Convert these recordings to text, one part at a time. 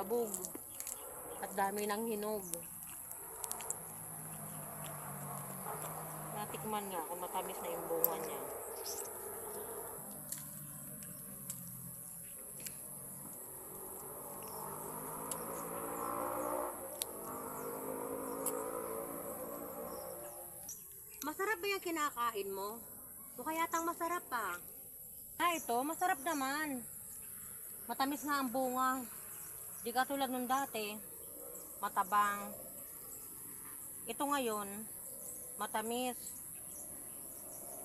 tabog-tabog. At dami ng hinog. Natikman nga kung matamis na yung bunga niya. Masarap ba yung kinakain mo? O kaya tang masarap pa? Ito, masarap naman. Matamis nga ang bunga. Di katulad nung dati, matabang. Ito ngayon, matamis.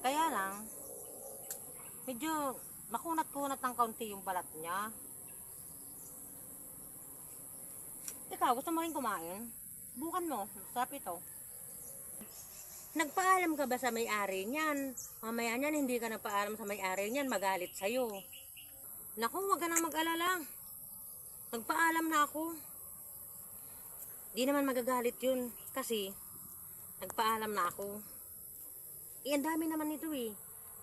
Kaya lang, medyo makunat-kunat ng kaunti yung balat niya. Ikaw, gusto mo rin kumain? Bukan mo, masarap ito. Nagpaalam ka ba sa may-ari niyan? Mamaya niyan, hindi ka nagpaalam sa may-ari niyan, magalit sa'yo. Naku, huwag ka nang mag-alala. Nagpaalam na ako. Di naman magagalit yun, kasi nagpaalam na ako. Ang dami naman ito eh.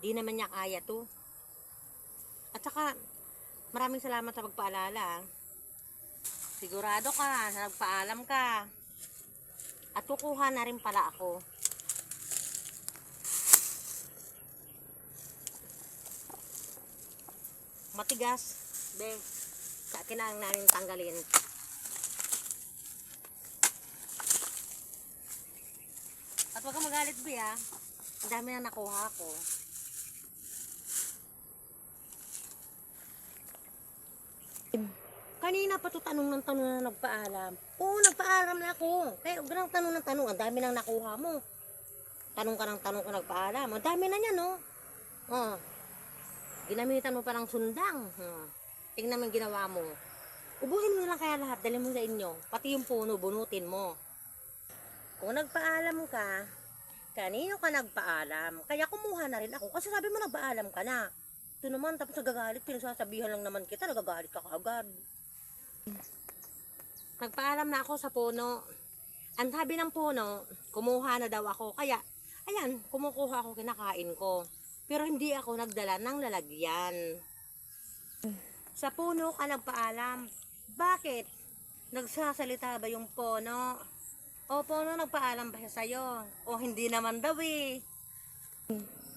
Di naman niya kaya to. At saka, maraming salamat sa pagpaalala. Sigurado ka na nagpaalam ka. At kukuha na rin pala ako. Matigas, be. Sa akin na lang namin tanggalin. At huwag kang magalit, be, ha. Ang dami na nakuha ko. Kanina pa to tanong ng tanong na nagpaalam. Oo, nagpaalam na ako. Kaya huwag nang tanong ng tanong. Ang dami nang nakuha mo. Tanong ka ng tanong kung nagpaalam. Ang dami na niya, no? Oh. Ginamitan mo parang sundang. Tingnan mo yung ginawa mo. Ubusin mo lang kaya lahat. Dali mo sa inyo. Pati yung puno, bunutin mo. Kung nagpaalam ka, kanino ka nagpaalam? Kaya kumuha na rin ako. Kasi sabi mo nagpaalam ka na. Ito naman, tapos nagagalit. Pinagsasabihan lang naman kita, nagagalit ka kaagad. Nagpaalam na ako sa puno. Ang sabi ng puno, kumuha na daw ako. Kaya, ayan, kumukuha ako, kinakain ko. Pero hindi ako nagdala ng lalagyan. Sa puno ka nagpaalam. Bakit? Nagsasalita ba yung puno? O puno, nagpaalam ba siya sa'yo? O hindi naman daw eh.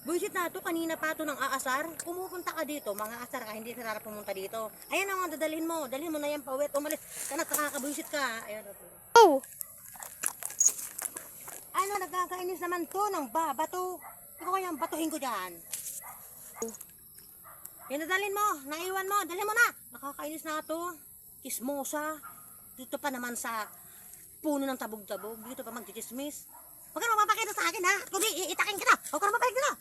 Buisit na to, kanina pa to ng aasar. Pumupunta ka dito, mga asar ka, hindi ka na pumunta dito. Ayan ang dadalhin mo. Dalhin mo na yan pawet. Umalis ka na, kakakabuisit ka. Ayan. Oh! Ano, nagkakainis naman to ng bato. Ikaw kaya batuhin ko dyan. Yan, dadalhin mo. Naiwan mo. Dalhin mo na. Nakakainis na to. Kismosa. Dito pa naman sa puno ng tabog-tabog. Dito pa magchichismis. Huwag ka na mapapakita sa akin, ha? Kundi, iitakin ka na. Huwag ka na mapapakita na.